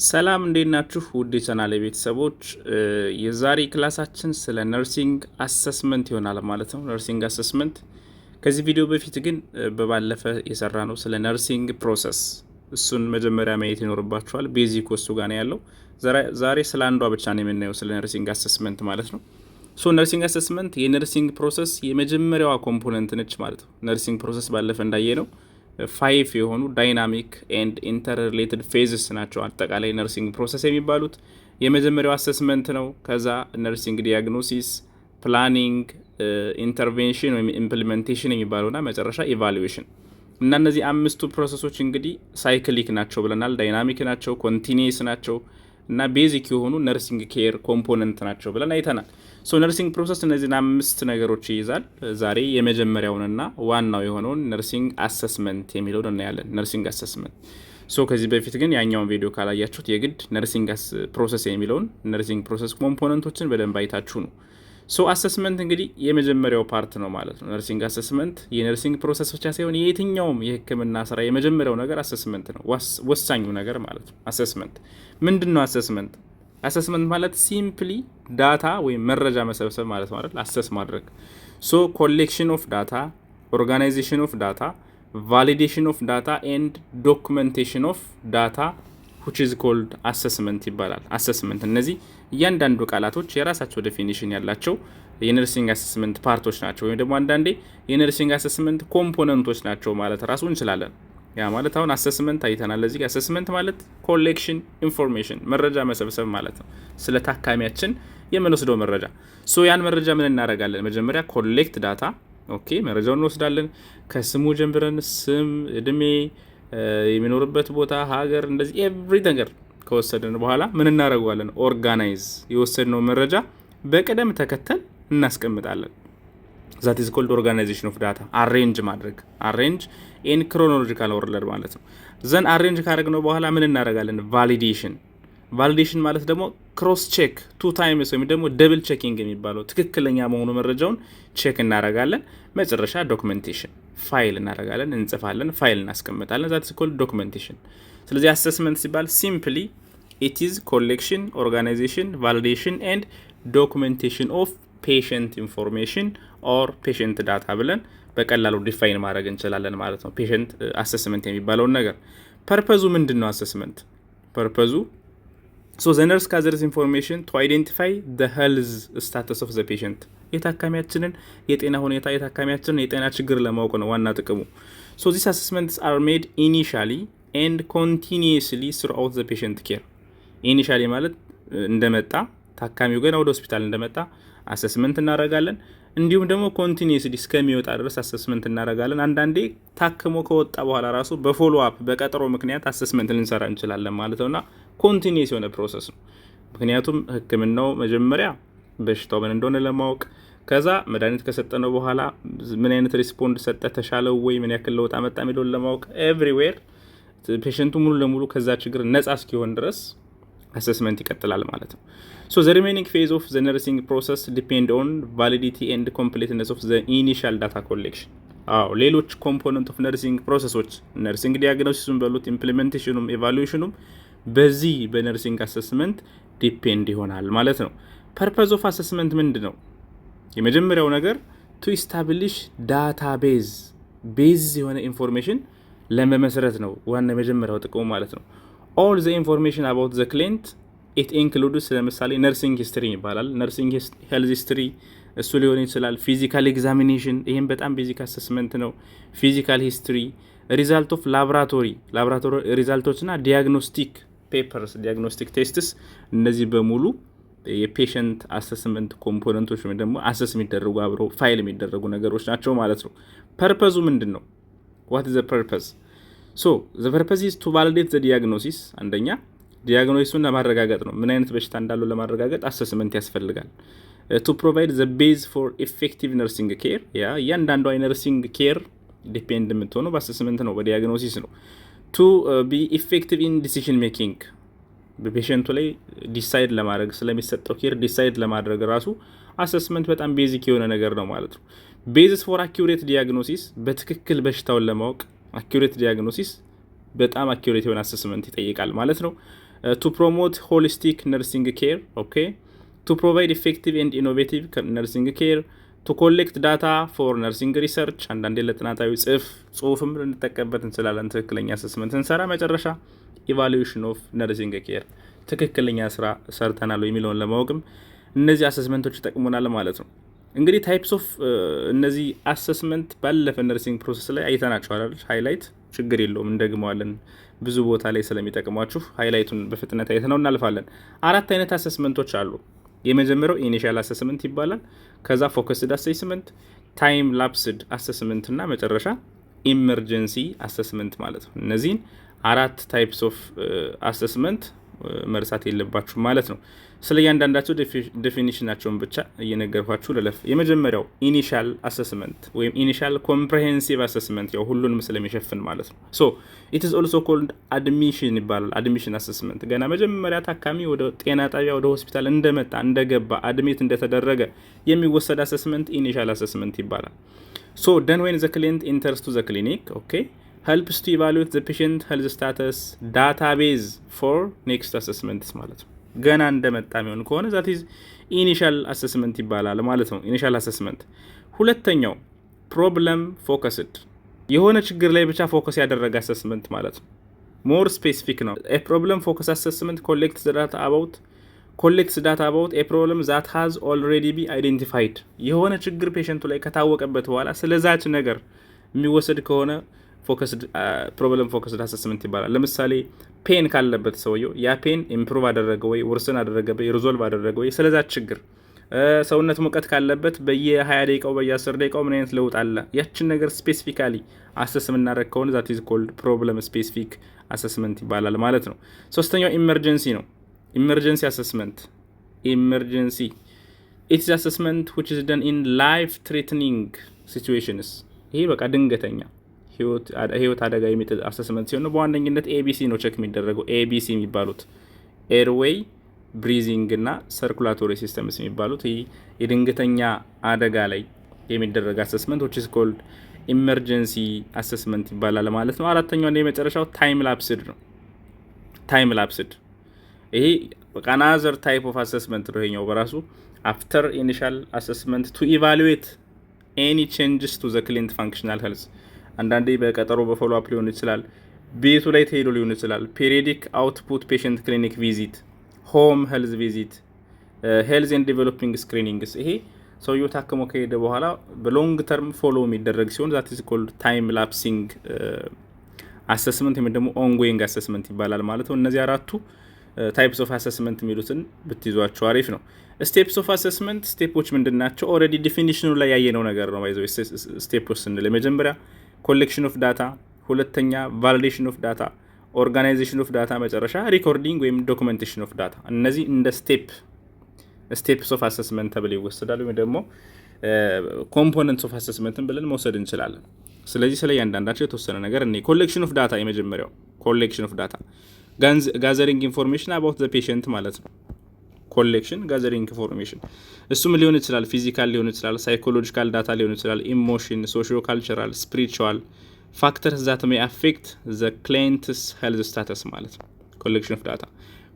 ሰላም እንዴት ናችሁ? ውድ የቻናሌ ቤተሰቦች የዛሬ ክላሳችን ስለ ነርሲንግ አሰስመንት ይሆናል ማለት ነው። ነርሲንግ አሰስመንት ከዚህ ቪዲዮ በፊት ግን በባለፈ የሰራ ነው ስለ ነርሲንግ ፕሮሰስ። እሱን መጀመሪያ ማየት ይኖርባችኋል። ቤዚክ ወሱ ጋር ነው ያለው። ዛሬ ስለ አንዷ ብቻ ነው የምናየው ስለ ነርሲንግ አሰስመንት ማለት ነው። ሶ ነርሲንግ አሰስመንት የነርሲንግ ፕሮሰስ የመጀመሪያዋ ኮምፖነንት ነች ማለት ነው። ነርሲንግ ፕሮሰስ ባለፈ እንዳየ ነው 5 የሆኑ ዳይናሚክ ኤንድ ኢንተርሪሌትድ ፌዝስ ናቸው አጠቃላይ ነርሲንግ ፕሮሰስ የሚባሉት። የመጀመሪያው አሰስመንት ነው። ከዛ ነርሲንግ ዲያግኖሲስ፣ ፕላኒንግ፣ ኢንተርቬንሽን ወይም ኢምፕሊሜንቴሽን የሚባሉና መጨረሻ ኢቫሉዌሽን እና እነዚህ አምስቱ ፕሮሰሶች እንግዲህ ሳይክሊክ ናቸው ብለናል። ዳይናሚክ ናቸው፣ ኮንቲኒየስ ናቸው እና ቤዚክ የሆኑ ነርሲንግ ኬር ኮምፖነንት ናቸው ብለን አይተናል። ሶ ነርሲንግ ፕሮሰስ እነዚህን 5 ነገሮች ይይዛል። ዛሬ የመጀመሪያውንና ዋናው የሆነውን ነርሲንግ አሰስመንት የሚለውን እናያለን። ነርሲንግ አሰስመንት ሶ ከዚህ በፊት ግን ያኛውን ቪዲዮ ካላያችሁት የግድ ነርሲንግ ፕሮሰስ የሚለውን ነርሲንግ ፕሮሰስ ኮምፖነንቶችን በደንብ አይታችሁ ነው። ሶ አሰስመንት እንግዲህ የመጀመሪያው ፓርት ነው ማለት ነው። ነርሲንግ አሰስመንት የነርሲንግ ፕሮሰስ ብቻ ሳይሆን የየትኛውም የሕክምና ስራ የመጀመሪያው ነገር አሰስመንት ነው፣ ወሳኙ ነገር ማለት ነው። አሰስመንት ምንድን ነው? አሰስመንት ማለት ሲምፕሊ ዳታ ወይም መረጃ መሰብሰብ ማለት ማለት አሰስ ማድረግ። ሶ ኮሌክሽን ኦፍ ዳታ፣ ኦርጋናይዜሽን ኦፍ ዳታ፣ ቫሊዴሽን ኦፍ ዳታ ኤንድ ዶክመንቴሽን ኦፍ ዳታ which is called አሰስመንት ይባላል። አሰስመንት እነዚህ እያንዳንዱ ቃላቶች የራሳቸው ዴፊኒሽን ያላቸው የነርሲንግ አሰስመንት ፓርቶች ናቸው፣ ወይም ደግሞ አንዳንዴ የነርሲንግ አሰስመንት ኮምፖነንቶች ናቸው ማለት ራሱ እንችላለን። ያ ማለት አሁን አሰስመንት አይተናል። እዚህ አሰስመንት ማለት ኮሌክሽን ኢንፎርሜሽን መረጃ መሰብሰብ ማለት ነው፣ ስለ ታካሚያችን የምንወስደው መረጃ። ሶ ያን መረጃ ምን እናደርጋለን? መጀመሪያ ኮሌክት ዳታ፣ ኦኬ መረጃውን እንወስዳለን። ከስሙ ጀምረን ስም፣ እድሜ፣ የሚኖርበት ቦታ፣ ሀገር፣ እንደዚህ ኤቭሪ ነገር ከወሰድን በኋላ ምን እናደርገዋለን? ኦርጋናይዝ የወሰድነው መረጃ በቅደም ተከተል እናስቀምጣለን። ዛት ኢዝ ኮልድ ኦርጋናይዜሽን ኦፍ ዳታ። አሬንጅ ማድረግ፣ አሬንጅ ኢን ክሮኖሎጂካል ኦርደር ማለት ነው። ዘን አሬንጅ ካደረግነው በኋላ ምን እናደርጋለን? ቫሊዴሽን። ቫሊዴሽን ማለት ደግሞ ክሮስ ቼክ 2 ታይምስ ወይም ደግሞ ደብል ቼኪንግ የሚባለው ትክክለኛ መሆኑ መረጃውን ቼክ እናደርጋለን። መጨረሻ ዶክመንቴሽን፣ ፋይል እናደርጋለን፣ እንጽፋለን፣ ፋይል እናስቀምጣለን። ዛት ኢዝ ኮልድ ዶክመንቴሽን። ስለዚህ አሰስመንት ሲባል ሲምፕሊ ኢት ኢዝ ኮሌክሽን፣ ኦርጋናይዜሽን፣ ቫሊዴሽን ኤንድ ዶክመንቴሽን ኦፍ ፔሽንት ኢንፎርሜሽን ኦር ፔሽንት ዳታ ብለን በቀላሉ ዲፋይን ማድረግ እንችላለን ማለት ነው። ፔሽንት አሰስመንት የሚባለውን ነገር ፐርፐዙ ምንድን ነው? አሰስመንት ፐርፐዙ ሶ ዘ ነርስ ጋዘርስ ኢንፎርሜሽን ቱ አይዴንቲፋይ ዘ ሄልዝ ስታተስ ኦፍ ዘ ፔሽንት፣ የታካሚያችንን የጤና ሁኔታ የታካሚያችንን የጤና ችግር ለማወቅ ነው ዋና ጥቅሙ። ሶ ዚስ አሰስመንትስ አር ሜድ ኢኒሻሊ ኤንድ ኮንቲኒየስሊ ስሩአውት ዘ ፔሽንት ኬር። ኢኒሻሊ ማለት እንደመጣ ታካሚው ገና ወደ ሆስፒታል እንደመጣ አሰስመንት እናደርጋለን። እንዲሁም ደግሞ ኮንቲኒየስሊ እስከሚወጣ ድረስ አሰስመንት እናደርጋለን። አንዳንዴ ታክሞ ከወጣ በኋላ ራሱ በፎሎ አፕ በቀጠሮ ምክንያት አሰስመንት ልንሰራ እንችላለን ማለት ነውና ኮንቲኒየስ የሆነ ፕሮሰስ ነው። ምክንያቱም ሕክምናው መጀመሪያ በሽታው ምን እንደሆነ ለማወቅ፣ ከዛ መድኃኒት ከሰጠነው በኋላ ምን አይነት ሪስፖንድ ሰጠ፣ ተሻለው ወይ፣ ምን ያክል ለውጥ አመጣ የሚለውን ለማወቅ ኤቭሪዌር ፔሽንቱ ሙሉ ለሙሉ ከዛ ችግር ነጻ እስኪሆን ድረስ አሰስመንት ይቀጥላል ማለት ነው። ሶ ዘ ሪሜኒንግ ፌዝ ኦፍ ዘ ነርሲንግ ፕሮሰስ ዲፔንድ ኦን ቫሊዲቲ ኤንድ ኮምፕሌትነስ ኦፍ ዘ ኢኒሻል ዳታ ኮሌክሽን። ሌሎች ኮምፖነንት ኦፍ ነርሲንግ ፕሮሰሶች ነርሲንግ ዲያግኖሲሱን በሉት ኢምፕሊሜንቴሽኑም ኢቫሉዌሽኑም በዚህ በነርሲንግ አሰስመንት ዲፔንድ ይሆናል ማለት ነው። ፐርፐዝ ኦፍ አሰስመንት ምንድን ነው? የመጀመሪያው ነገር ቱ ኢስታብሊሽ ዳታቤዝ፣ ቤዝ የሆነ ኢንፎርሜሽን ለመመስረት ነው ዋና የመጀመሪያው ጥቅሙ ማለት ነው። ኦል ዘ ኢንፎርሜሽን አባውት ዘ ክሊንት ኢት ኢንክሉድስ፣ ለምሳሌ ነርሲንግ ሂስትሪ ይባላል። ነርሲንግ ሄልዝ ሂስትሪ እሱ ሊሆን ይችላል። ፊዚካል ኤግዛሚኔሽን፣ ይህም በጣም ቤዚክ አሰስመንት ነው። ፊዚካል ሂስትሪ፣ ሪዛልት ኦፍ ላቦራቶሪ ሪዛልቶች እና ዲያግኖስቲክ ፔፐርስ፣ ዲያግኖስቲክ ቴስትስ፣ እነዚህ በሙሉ የፔሽንት አሰስመንት ኮምፖነንቶች ወይም ደግሞ አሰስ የሚደረጉ አብረው ፋይል የሚደረጉ ነገሮች ናቸው ማለት ነው። ፐርፐዙ ምንድን ነው? ዋት ኢዝ ዘ ፐርፐዝ? ሶ ዘ ፐርፐዝ ኢዝ ቱ ቫሊዴት ዘ ዲያግኖሲስ። አንደኛ ዲያግኖሲሱን ለማረጋገጥ ነው። ምን አይነት በሽታ እንዳለው ለማረጋገጥ አሰስመንት ያስፈልጋል። ቱ ፕሮቫይድ ዘ ቤዝ ፎር ኢፌክቲቭ ነርሲንግ ኬር። እያንዳንዷ የነርሲንግ ኬር ዲፔንድ የምትሆነው በአሰስመንት ነው፣ በዲያግኖሲስ ነው። ቱ ቢ ኢፌክቲቭ ኢን ዲሲዥን ሜኪንግ፣ በፔሽንቱ ላይ ዲሳይድ ለማድረግ ስለሚሰጠው ኬር ዲሳይድ ለማድረግ ራሱ አሰስመንት በጣም ቤዚክ የሆነ ነገር ነው ማለት ነው። ቤዝስ ፎር አኪውሬት ዲያግኖሲስ፣ በትክክል በሽታውን ለማወቅ አኪውሬት ዲያግኖሲስ በጣም አኪውሬት የሆነ አሰስመንት ይጠይቃል ማለት ነው። to promote holistic nursing care, okay, to provide effective and innovative nursing care, to collect data for nursing research አንዳንዴ ለጥናታዊ ጽሁፍም ልንጠቀምበት እንችላለን። ትክክለኛ አሰስመንት እንሰራ መጨረሻ ኢቫሉዌሽን ኦፍ ነርሲንግ ኬር ትክክለኛ ስራ ሰርተናል የሚለውን ለማወቅም እነዚህ አሰስመንቶች ይጠቅሙናል ማለት ነው። እንግዲህ ታይፕስ ኦፍ እነዚህ አሰስመንት ባለፈ ነርሲንግ ፕሮሰስ ላይ አይተናቸዋል አይደል? ሃይላይት ችግር የለውም እንደግመዋለን ብዙ ቦታ ላይ ስለሚጠቅሟችሁ ሃይላይቱን በፍጥነት አይተነው እናልፋለን። 4 አይነት አሰስመንቶች አሉ። የመጀመሪያው ኢኒሺያል አሰስመንት ይባላል። ከዛ ፎከስድ አሰስመንት፣ ታይም ላፕስድ አሰስመንት እና መጨረሻ ኢመርጀንሲ አሰስመንት ማለት ነው። እነዚህን 4 ታይፕስ ኦፍ አሰስመንት መርሳት የለባችሁ ማለት ነው። ስለ እያንዳንዳቸው ዴፊኒሽናቸውን ብቻ እየነገርኳችሁ ልለፍ። የመጀመሪያው ኢኒሻል አሰስመንት ወይም ኢኒሻል ኮምፕሬሄንሲቭ አሰስመንት ያው ሁሉንም ስለሚሸፍን ማለት ነው። ሶ ኢት ኢዝ ኦልሶ ኮልድ አድሚሽን ይባላል። አድሚሽን አሰስመንት ገና መጀመሪያ ታካሚ ወደ ጤና ጣቢያ ወደ ሆስፒታል እንደገባ አድሚት እንደተደረገ የሚወሰድ አሰስመንት ኢኒሻል አሰስመንት ይባላል። ሶ ደን ዌን ዘ ክሊየንት ኢንተርስ ቱ ዘ ክሊኒክ ኦኬ helps to evaluate the patient health status database for next assessment ማለት ነው። ገና እንደመጣ የሚሆን ከሆነ that is initial assessment ይባላል ማለት ነው። initial assessment። ሁለተኛው problem focused የሆነ ችግር ላይ ብቻ ፎከስ ያደረገ assessment ማለት ነው። more specific ነው። a problem focused assessment collects data about a problem that has already been identified የሆነ ችግር ፔሸንቱ ላይ ከታወቀበት በኋላ ስለዛች ነገር የሚወሰድ ከሆነ ፕሮብለም ፎከስድ አሰስመንት ይባላል። ለምሳሌ ፔን ካለበት ሰውየው ያ ፔን ኢምፕሩቭ አደረገ ወይ ወርስን አደረገ ወይ ሪዞልቭ አደረገ ወይ ስለዛ ችግር፣ ሰውነት ሙቀት ካለበት በየ20 ደቂቃው በየ10 ደቂቃው ምን አይነት ለውጥ አለ ያችን ነገር ስፔሲፊካሊ አሰስ የምናደርግ ከሆነ that is called problem specific assessment ይባላል ማለት ነው። ሶስተኛው ኢመርጀንሲ ነው። ኢመርጀንሲ አሰስመንት it is assessment which is done in life threatening situations ይሄ በቃ ድንገተኛ ህይወት አደጋ የሚጥል አሰስመንት ሲሆን በዋነኝነት ኤቢሲ ነው ቼክ የሚደረገው። ኤቢሲ የሚባሉት ኤርዌይ፣ ብሪዚንግ እና ሰርኩላቶሪ ሲስተምስ የሚባሉት ይሄ የድንገተኛ አደጋ ላይ የሚደረግ አሰስመንት which is called emergency assessment ይባላል ማለት ነው። አራተኛው እና የመጨረሻው ታይም ላፕስድ ነው። ታይም ላፕስድ ይሄ በቃ another type of assessment ነው። ይሄኛው በራሱ after initial assessment to evaluate any changes to the client functional health አንዳንዴ በቀጠሮ በፎሎ አፕ ሊሆን ይችላል፣ ቤቱ ላይ ተሄዶ ሊሆን ይችላል። ፔሪዮዲክ አውትፑት ፔሸንት ክሊኒክ ቪዚት፣ ሆም ሄልዝ ቪዚት፣ ሄልዝ ኤንድ ዴቨሎፒንግ ስክሪኒንግስ ይሄ ሰውየው ታክሞ ከሄደ በኋላ በሎንግ ተርም ፎሎ የሚደረግ ሲሆን that is called time lapsing assessment ወይም ደግሞ ongoing assessment ይባላል ማለት ነው። እነዚህ አራቱ ታይፕስ ኦፍ አሰስመንት የሚሉትን ብትይዟቸው አሪፍ ነው። ስቴፕስ ኦፍ አሰስመንት ስቴፖች ምንድናቸው? ኦልሬዲ ዲፊኒሽኑ ላይ ያየነው ነገር ነው። ባይዘው ስቴፖች ስንል የመጀመሪያ ኮሌክሽን ኦፍ ዳታ፣ ሁለተኛ ቫሊዴሽን ኦፍ ዳታ፣ ኦርጋናይዜሽን ኦፍ ዳታ፣ መጨረሻ ሪኮርዲንግ ወይም ዶክመንቴሽን ኦፍ ዳታ። እነዚህ እንደ ስቴፕስ ኦፍ አሰስመንት ተብለው ይወሰዳሉ ወይም ደግሞ ኮምፖነንትስ ኦፍ አሰስመንትን ብለን መውሰድ እንችላለን። ስለዚህ ስለ እያንዳንዳቸው የተወሰነ ነገር እኔ ኮሌክሽን ኦፍ ዳታ የመጀመሪያው ኮሌክሽን ኦፍ ዳታ ጋዘሪንግ ኢንፎርሜሽን አባውት ዘ ፔሸንት ማለት ነው። ኮሌክሽን ጋዘሪንግ ኢንፎርሜሽን እሱም ሊሆን ይችላል ፊዚካል ሊሆን ይችላል፣ ሳይኮሎጂካል ዳታ ሊሆን ይችላል፣ ኢሞሽን፣ ሶሺዮ ካልቸራል፣ ስፒሪቹዋል ፋክተርስ ዛት ሜይ አፌክት ዘ ክላይንትስ ሄልዝ ስታተስ ማለት ነው። ኮሌክሽን ኦፍ ዳታ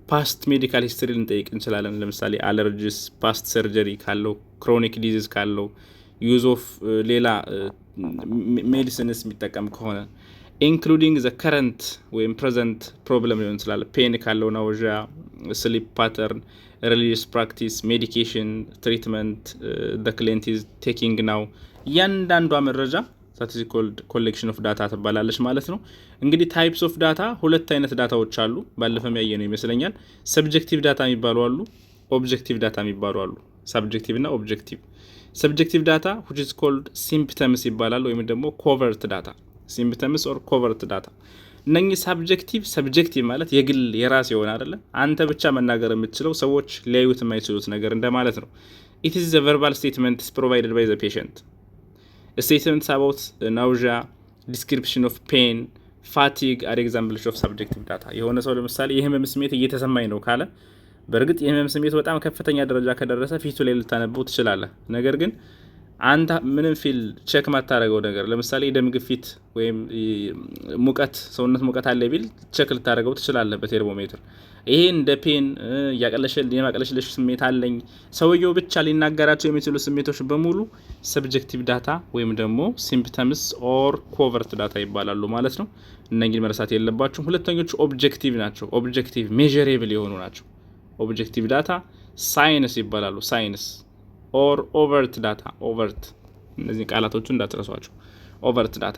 ፓስት ሜዲካል ሂስትሪ ልንጠይቅ እንችላለን። ለምሳሌ አለርጂስ፣ ፓስት ሰርጀሪ ካለው፣ ክሮኒክ ዲዚዝ ካለው፣ ዩዝ ኦፍ ሌላ ሜዲሲንስ የሚጠቀም ከሆነ ኢንክሉዲንግ ዘ ከረንት ወይም ፕሬዘንት ፕሮብለም ሊሆን ይችላል። ፔን ካለው፣ ናውዣ፣ ስሊፕ ፓተርን፣ ሪሊጂየስ ፕራክቲስ፣ ሜዲኬሽን፣ ትሪትመንት ዘ ክሊየንት ኢዝ ቴኪንግ ናው እያንዳንዷ መረጃ that is called collection of data ትባላለች ማለት ነው። እንግዲህ ታይፕስ ኦፍ ዳታ ሁለት አይነት ዳታዎች አሉ። ባለፈም ያየነው ይመስለኛል። ሰብጀክቲቭ ዳታ የሚባሉ አሉ፣ ኦብጀክቲቭ ዳታ የሚባሉ አሉ። ሰብጀክቲቭ እና ኦብጀክቲቭ። ሰብጀክቲቭ ዳታ which is called symptoms ይባላል ወይም ደግሞ ኮቨርት ዳታ symptoms or covert data። እነኚህ ሰብጀክቲቭ ማለት የግል የራስ የሆነ አይደለ አንተ ብቻ መናገር የምትችለው ሰዎች ሊያዩት የማይችሉት ነገር እንደማለት ነው። it is the verbal statements provided by the patient. Statements about nausea, description of pain, fatigue are examples of subjective data። የሆነ ሰው ለምሳሌ የህመም ስሜት እየተሰማኝ ነው ካለ በእርግጥ የህመም ስሜት በጣም ከፍተኛ ደረጃ ከደረሰ ፊቱ ላይ ልታነበው ትችላለህ። ነገር ግን አንተ ምንም ፊል ቼክ ማታረገው ነገር ለምሳሌ ደም ግፊት ወይም ሙቀት ሰውነት ሙቀት አለ ቢል ቼክ ልታረገው ትችላለህ በቴርሞሜትር። ይሄ እንደ ፔን የማቅለሽለሽ ስሜት አለኝ ሰውየው ብቻ ሊናገራቸው የሚችሉ ስሜቶች በሙሉ ሰብጀክቲቭ ዳታ ወይም ደግሞ ሲምፕተምስ ኦር ኮቨርት ዳታ ይባላሉ ማለት ነው። እነኚህን መረሳት የለባችሁም። ሁለተኞቹ ኦብጀክቲቭ ናቸው። ኦብጀክቲቭ ሜዠሬብል የሆኑ ናቸው። ኦብጀክቲቭ ዳታ ሳይንስ ይባላሉ። ሳይንስ ኦር ኦቨርት ዳታ ኦቨርት እነዚህ ቃላቶቹ እንዳትረሷቸው። ኦቨርት ዳታ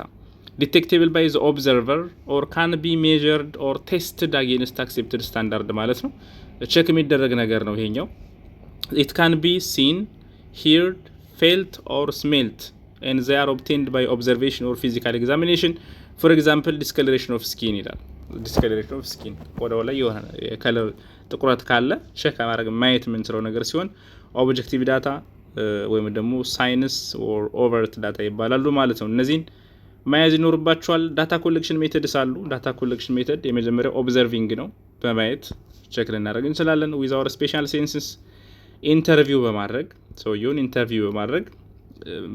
ዲቴክቴብል ባይ ዘ ኦብዘርቨር ኦር ካን ቢ ሜዠርድ ኦር ቴስትድ አጌንስት አክሴፕትድ ስታንዳርድ ማለት ነው። ቼክ የሚደረግ ነገር ነው ይሄኛው። ኢት ካን ቢ ሲን ሂርድ ፌልት ኦር ስሜልት ኤንድ ዜ አር ኦብቴንድ ባይ ኦብዘርቬሽን ኦር ፊዚካል ኤግዛሚኔሽን ፎር ኤግዛምፕል ዲስከለሬሽን ኦፍ ስኪን ይላል። ዲስከለሬሽን ኦፍ ስኪን ወደው ላይ የሆነ የከለር ጥቁረት ካለ ቼክ ማድረግ ማየት የምንችለው ነገር ሲሆን ኦብጀክቲቭ ዳታ ወይም ደግሞ ሳይንስ ኦር ኦቨርት ዳታ ይባላሉ ማለት ነው። እነዚህን መያዝ ይኖርባቸዋል። ዳታ ኮሌክሽን ሜተድስ አሉ። ዳታ ኮሌክሽን ሜተድ የመጀመሪያው ኦብዘርቪንግ ነው። በማየት ቼክ ልናደርግ እንችላለን። ዊዝ አወር ስፔሻል ሴንስስ ኢንተርቪው በማድረግ ሰውየውን ኢንተርቪው በማድረግ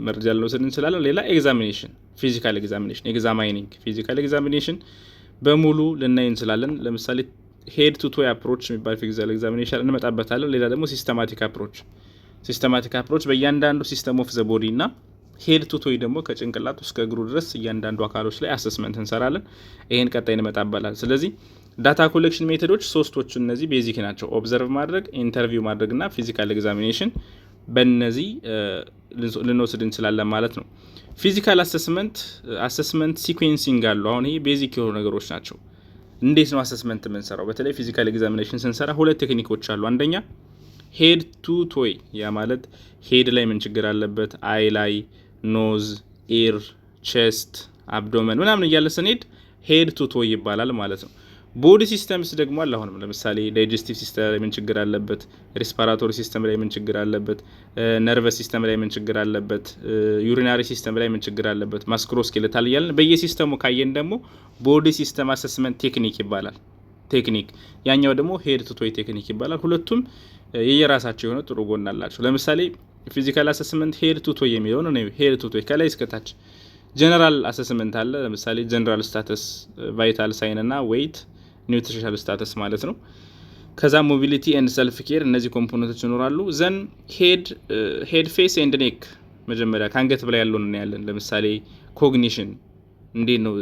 መረጃ ልንወስድ እንችላለን። ሌላ ኤግዛሚኔሽን ፊዚካል ኤግዛሚኔሽን ኤግዛማይኒንግ ፊዚካል ኤግዛሚኔሽን በሙሉ ልናይ እንችላለን። ለምሳሌ ሄድ ቱ ቶይ አፕሮች የሚባል ፊዚካል ኤግዛሚኔሽን እንመጣበታለን። ሌላ ደግሞ ሲስተማቲክ አፕሮች በእያንዳንዱ ሲስተም ኦፍ ዘ ቦዲ እና ሄድ ቱ ቶይ ደግሞ ከጭንቅላት እስከ እግሩ ድረስ እያንዳንዱ አካሎች ላይ አሰስመንት እንሰራለን። ይሄን ቀጣይ እንመጣበታለን። ስለዚህ ዳታ ኮሌክሽን ሜቶዶች ሶስቶቹ እነዚህ ቤዚክ ናቸው። ኦብዘርቭ ማድረግ፣ ኢንተርቪው ማድረግና ፊዚካል ኤግዛሚኔሽን በእነዚህ ልንወስድ እንችላለን ማለት ነው። ፊዚካል አሰስመንት ሲኩዌንሲንግ አሉ። አሁን ይሄ ቤዚክ የሆኑ ነገሮች ናቸው። እንዴት ነው አሰስመንት የምንሰራው? በተለይ ፊዚካል ኤግዛሚኔሽን ስንሰራ ሁለት ቴክኒኮች አሉ። አንደኛ ሄድ ቱ ቶይ፣ ያ ማለት ሄድ ላይ ምን ችግር አለበት፣ አይ ላይ፣ ኖዝ፣ ኢር፣ ቼስት፣ አብዶመን ምናምን እያለ ስንሄድ ሄድ ቱ ቶይ ይባላል ማለት ነው። ቦዲ ሲስተምስ ደግሞ አለ። አሁንም ለምሳሌ ዳይጀስቲቭ ሲስተም ላይ ምን ችግር አለበት፣ ሬስፓራቶሪ ሲስተም ላይ ምን ችግር አለበት፣ ነርቨስ ሲስተም ላይ ምን ችግር አለበት፣ ዩሪናሪ ሲስተም ላይ ምን ችግር አለበት፣ ማስክሮስኬሌታል እያለን በየሲስተሙ ካየን ደግሞ ቦዲ ሲስተም አሰስመንት ቴክኒክ ይባላል። ቴክኒክ ያኛው ደግሞ ሄድ ቱ ቶይ ቴክኒክ ይባላል። ሁለቱም የየራሳቸው የሆነ ጥሩ ጎን አላቸው። ለምሳሌ ፊዚካል አሰስመንት ሄድ ቱ ቶይ የሚለው ነው። ሄድ ቱ ቶይ ከላይ እስከታች ጀነራል አሰስመንት አለ። ለምሳሌ ጀነራል ስታተስ፣ ቫይታል ሳይን እና ዌይት፣ ኒውትሪሽናል ስታተስ ማለት ነው። ከዛ ሞቢሊቲ ኤንድ ሰልፍ ኬር፣ እነዚህ ኮምፖነንቶች ይኖራሉ። ዘን ሄድ ፌስ ኤንድ ኔክ፣ መጀመሪያ ከአንገት በላይ ያለውን እናያለን። ለምሳሌ ኮግኒሽን እንዴት ነው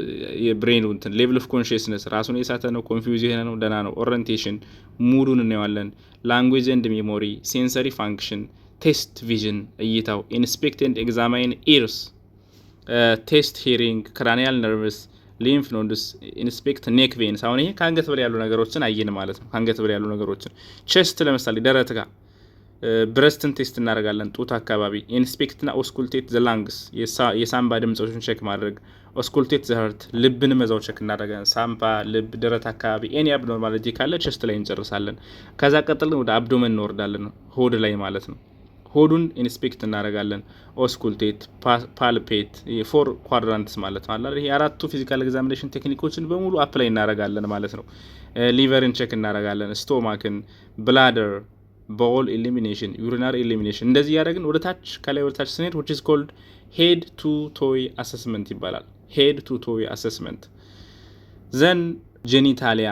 የብሬኑ እንትን ሌቭል ኦፍ ኮንሽስነስ ራሱን የሳተ ነው፣ ኮንፊውዝ የሆነ ነው፣ ደህና ነው። ኦሪየንቴሽን ሙዱን እናየዋለን። ላንጉዌጅ ኤንድ ሜሞሪ፣ ሴንሰሪ ፋንክሽን፣ ቴስት ቪዥን እይታው፣ ኢንስፔክት ኤንድ ኤግዛማይን ኢርስ፣ ቴስት ሂሪንግ፣ ክራኒያል ነርቭስ፣ ሊምፍ ኖድስ፣ ኢንስፔክት ኔክ ቬንስ። አሁን ይሄ ከአንገት በላይ ያሉ ነገሮችን አየን ማለት ነው። ከአንገት በላይ ያሉ ነገሮችን ቼስት፣ ለምሳሌ ደረት ጋር ብረስትን ቴስት እናደርጋለን፣ ጡት አካባቢ። ኢንስፔክትና ኦስኩልቴት ዘ ላንግስ፣ የሳምባ ድምጾችን ቼክ ማድረግ። ኦስኩልቴት ዘ ሀርት፣ ልብን መዛው ቼክ እናደርጋለን። ሳምባ፣ ልብ፣ ደረት አካባቢ ኤኒ አብኖርማሊቲ ካለ ቼስት ላይ እንጨርሳለን። ከዛ ቀጥልን ወደ አብዶመን እንወርዳለን፣ ሆድ ላይ ማለት ነው። ሆዱን ኢንስፔክት እናደርጋለን። ኦስኩልቴት፣ ፓልፔት፣ ፎር ኳድራንትስ ማለት ነው። ይሄ አራቱ ፊዚካል ኤግዛሚኔሽን ቴክኒኮችን በሙሉ አፕላይ እናደርጋለን ማለት ነው። ሊቨርን ቼክ እናደርጋለን፣ ስቶማክን፣ ብላደር፣ ቦል ኤሊሚኔሽን፣ ዩሪናሪ ኤሊሚኔሽን። እንደዚህ ያደረግን ወደ ታች ከላይ ወደ ታች ስንሄድ which is called head to toe assessment ይባላል። head to toe assessment ዘን ጄኒታሊያ፣